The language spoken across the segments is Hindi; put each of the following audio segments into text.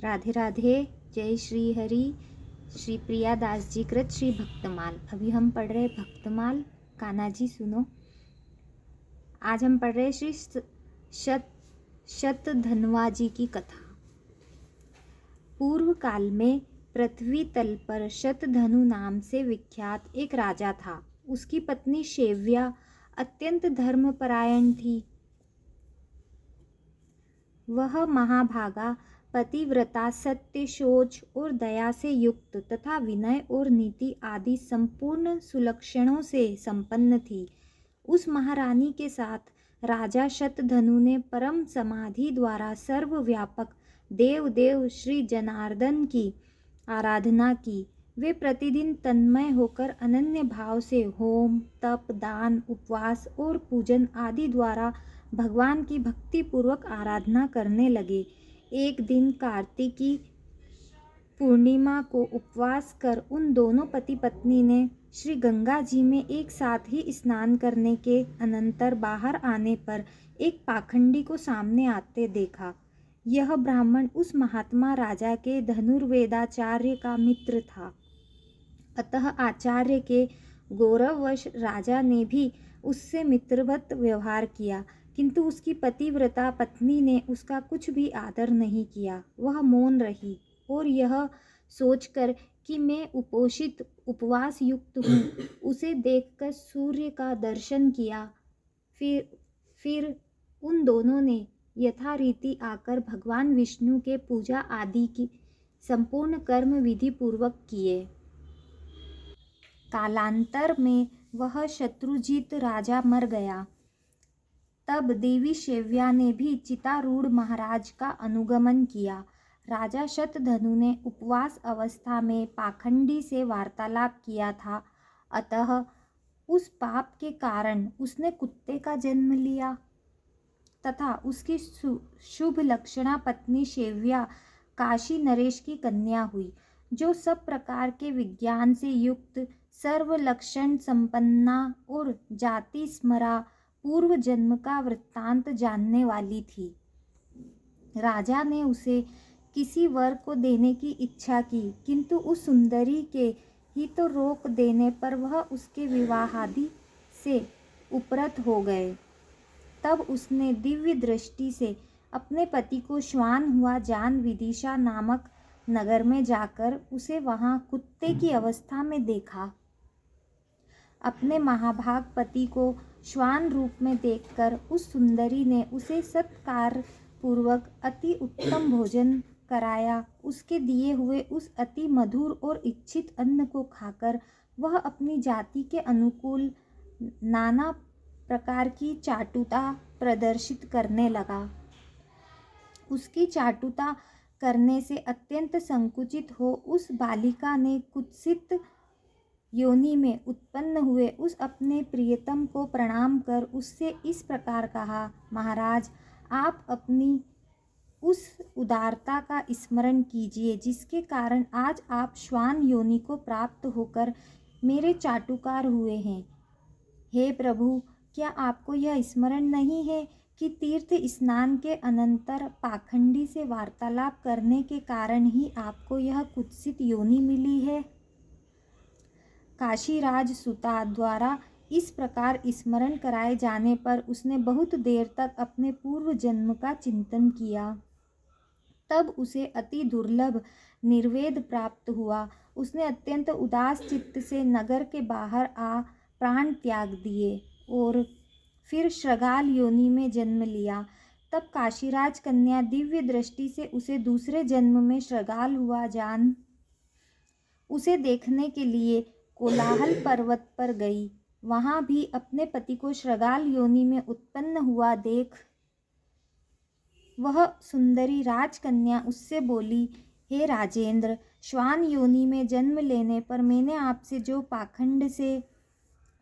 राधे राधे। जय श्री हरि। श्री प्रिया दास जी कृत श्री भक्तमाल। अभी हम पढ़ रहे भक्तमाल। कान्हा जी सुनो। आज हम पढ़ रहे श्री शतधन्वा जी की कथा। पूर्व काल में पृथ्वी तल पर शतधनु नाम से विख्यात एक राजा था। उसकी पत्नी शेव्या अत्यंत धर्मपरायण थी। वह महाभागा, पतिव्रता, सत्य, शौच और दया से युक्त तथा विनय और नीति आदि संपूर्ण सुलक्षणों से संपन्न थी। उस महारानी के साथ राजा शतधनु ने परम समाधि द्वारा सर्वव्यापक देव श्री जनार्दन की आराधना की। वे प्रतिदिन तन्मय होकर अनन्य भाव से होम, तप, दान, उपवास और पूजन आदि द्वारा भगवान की भक्ति पूर्वक आराधना करने लगे। एक दिन कार्तिकी पूर्णिमा को उपवास कर उन दोनों पति पत्नी ने श्री गंगा जी में एक साथ ही स्नान करने के अनंतर बाहर आने पर एक पाखंडी को सामने आते देखा। यह ब्राह्मण उस महात्मा राजा के धनुर्वेदाचार्य का मित्र था। अतः आचार्य के गौरववश राजा ने भी उससे मित्रवत व्यवहार किया, किंतु उसकी पतिव्रता पत्नी ने उसका कुछ भी आदर नहीं किया। वह मौन रही और यह सोचकर कि मैं उपोषित उपवास युक्त हूँ, उसे देखकर सूर्य का दर्शन किया। फिर उन दोनों ने यथारीति आकर भगवान विष्णु के पूजा आदि की संपूर्ण कर्म विधि पूर्वक किए। कालांतर में वह शत्रुजित राजा मर गया। तब देवी शेव्या ने भी चितारूढ़ महाराज का अनुगमन किया। राजा शतधनु ने उपवास अवस्था में पाखंडी से वार्तालाप किया था, अतः उस पाप के कारण उसने कुत्ते का जन्म लिया तथा उसकी शुभ लक्षणा पत्नी शेव्या काशी नरेश की कन्या हुई, जो सब प्रकार के विज्ञान से युक्त, सर्व लक्षण संपन्ना और जाति स्मरा पूर्व जन्म का वृत्तांत जानने वाली थी। राजा ने उसे किसी वर को देने की इच्छा की, किंतु उस सुंदरी के ही तो रोक देने पर वह उसके विवाहादि से उपरत हो गए। तब उसने दिव्य दृष्टि से अपने पति को श्वान हुआ जान विदिशा नामक नगर में जाकर उसे वहां कुत्ते की अवस्था में देखा। अपने महाभाग पति को श्वान रूप में देखकर उस सुंदरी ने उसे सत्कार पूर्वक अति उत्तम भोजन कराया। उसके दिए हुए उस अति मधुर और इच्छित अन्न को खाकर वह अपनी जाति के अनुकूल नाना प्रकार की चाटुता प्रदर्शित करने लगा। उसकी चाटुता करने से अत्यंत संकुचित हो उस बालिका ने कुत्सित योनि में उत्पन्न हुए उस अपने प्रियतम को प्रणाम कर उससे इस प्रकार कहा, महाराज, आप अपनी उस उदारता का स्मरण कीजिए जिसके कारण आज आप श्वान योनि को प्राप्त होकर मेरे चाटुकार हुए हैं। हे प्रभु, क्या आपको यह स्मरण नहीं है कि तीर्थ स्नान के अनंतर पाखंडी से वार्तालाप करने के कारण ही आपको यह कुत्सित योनि मिली है? काशीराज सुता द्वारा इस प्रकार स्मरण कराए जाने पर उसने बहुत देर तक अपने पूर्व जन्म का चिंतन किया। तब उसे अति दुर्लभ निर्वेद प्राप्त हुआ। उसने अत्यंत उदास चित्त से नगर के बाहर आ प्राण त्याग दिए और फिर श्रगाल योनि में जन्म लिया। तब काशीराज कन्या दिव्य दृष्टि से उसे दूसरे जन्म में श्रगाल हुआ जान उसे देखने के लिए कोलाहल पर्वत पर गई। वहां भी अपने पति को श्रगाल योनि में उत्पन्न हुआ देख वह सुंदरी राजकन्या उससे बोली, हे राजेंद्र, श्वान योनि में जन्म लेने पर मैंने आपसे जो पाखंड से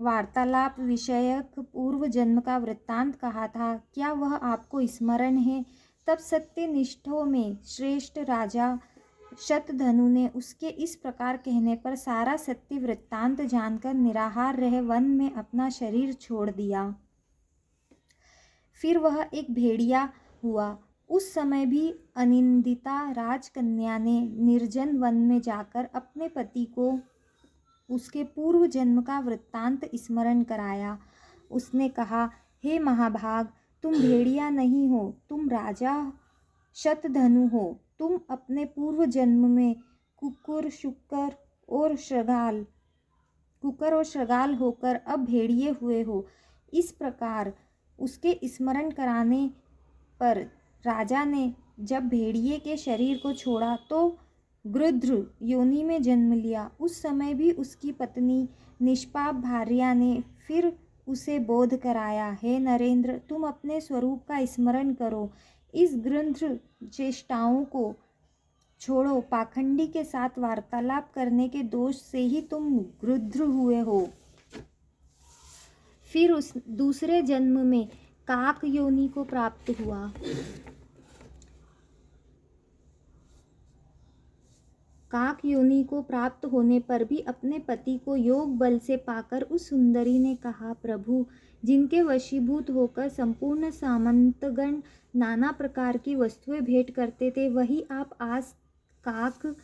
वार्तालाप विषयक पूर्व जन्म का वृत्तांत कहा था, क्या वह आपको स्मरण है? तब सत्यनिष्ठों में श्रेष्ठ राजा शतधनु ने उसके इस प्रकार कहने पर सारा सत्य वृत्तांत जानकर निराहार रह वन में अपना शरीर छोड़ दिया। फिर वह एक भेड़िया हुआ उस समय भी अनिंदिता राजकन्या ने निर्जन वन में जाकर अपने पति को उसके पूर्व जन्म का वृत्तांत स्मरण कराया। उसने कहा, हे महाभाग, तुम भेड़िया नहीं हो, तुम राजा शतधनु हो। तुम अपने पूर्व जन्म में कुकुर और श्रगाल होकर अब भेड़िए हुए हो। इस प्रकार उसके स्मरण कराने पर राजा ने जब भेड़िए के शरीर को छोड़ा तो गृध्र योनि में जन्म लिया। उस समय भी उसकी पत्नी निष्पाप भार्या ने फिर उसे बोध कराया, हे नरेंद्र, तुम अपने स्वरूप का स्मरण करो, इस गृध्र चेष्टाओं को छोड़ो, पाखंडी के साथ वार्तालाप करने के दोष से ही तुम गृध्र हुए हो। फिर उस दूसरे जन्म में काक योनि को प्राप्त हुआ। काक योनि को प्राप्त होने पर भी अपने पति को योग बल से पाकर उस सुंदरी ने कहा, प्रभु, जिनके वशीभूत होकर संपूर्ण सामंतगण नाना प्रकार की वस्तुएं भेंट करते थे, वही आप आज काक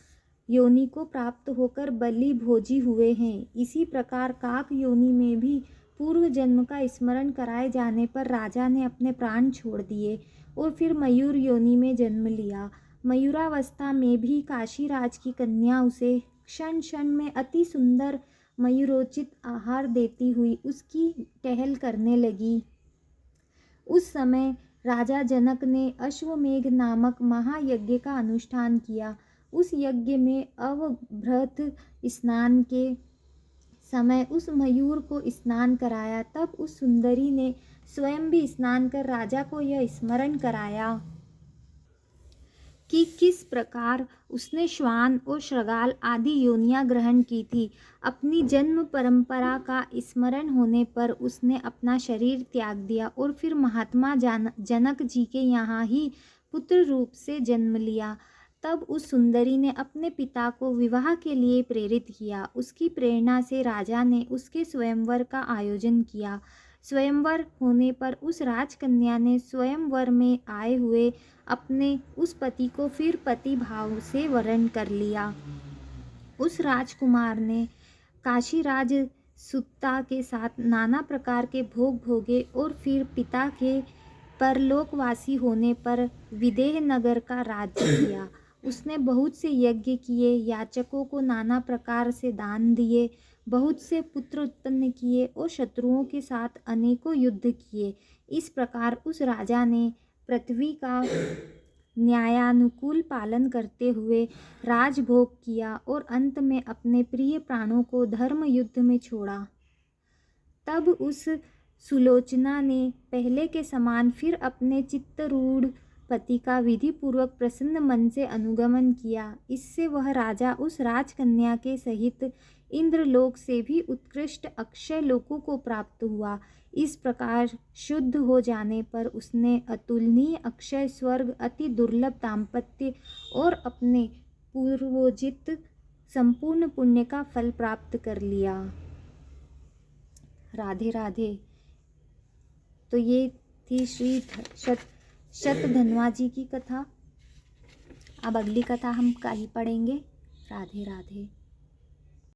योनि को प्राप्त होकर बलि भोजी हुए हैं। इसी प्रकार काक योनि में भी पूर्व जन्म का स्मरण कराए जाने पर राजा ने अपने प्राण छोड़ दिए और फिर मयूर योनि में जन्म लिया। मयूरावस्था में भी काशीराज की कन्या उसे क्षण क्षण में अति सुंदर मयूरोचित आहार देती हुई उसकी टहल करने लगी। उस समय राजा जनक ने अश्वमेघ नामक महायज्ञ का अनुष्ठान किया। उस यज्ञ में अवभृत स्नान के समय उस मयूर को स्नान कराया। तब उस सुंदरी ने स्वयं भी स्नान कर राजा को यह स्मरण कराया कि किस प्रकार उसने श्वान और श्रगाल आदि योनियां ग्रहण की थी। अपनी जन्म परंपरा का स्मरण होने पर उसने अपना शरीर त्याग दिया और फिर महात्मा जनक जी के यहाँ ही पुत्र रूप से जन्म लिया। तब उस सुंदरी ने अपने पिता को विवाह के लिए प्रेरित किया। उसकी प्रेरणा से राजा ने उसके स्वयंवर का आयोजन किया। स्वयंवर होने पर उस राजकन्या ने स्वयंवर में आए हुए अपने उस पति को फिर पति भाव से वरण कर लिया। उस राजकुमार ने काशीराज सुत्ता के साथ नाना प्रकार के भोग भोगे और फिर पिता के परलोकवासी होने पर विदेह नगर का राज्य किया। उसने बहुत से यज्ञ किए, याचकों को नाना प्रकार से दान दिए, बहुत से पुत्र उत्पन्न किए और शत्रुओं के साथ अनेकों युद्ध किए। इस प्रकार उस राजा ने पृथ्वी का न्यायानुकूल पालन करते हुए राजभोग किया और अंत में अपने प्रिय प्राणों को धर्म युद्ध में छोड़ा। तब उस सुलोचना ने पहले के समान फिर अपने चित्तरूढ़ पति का विधि पूर्वक प्रसन्न मन से अनुगमन किया। इससे वह राजा उस राजकन्या के सहित इंद्रलोक से भी उत्कृष्ट अक्षय लोकों को प्राप्त हुआ। इस प्रकार शुद्ध हो जाने पर उसने अतुलनीय अक्षय स्वर्ग, अति दुर्लभ दाम्पत्य और अपने पूर्वोजित संपूर्ण पुण्य का फल प्राप्त कर लिया। राधे राधे। तो ये थी श्री शतधन्वा जी की कथा। अब अगली कथा हम कल पढ़ेंगे। राधे राधे।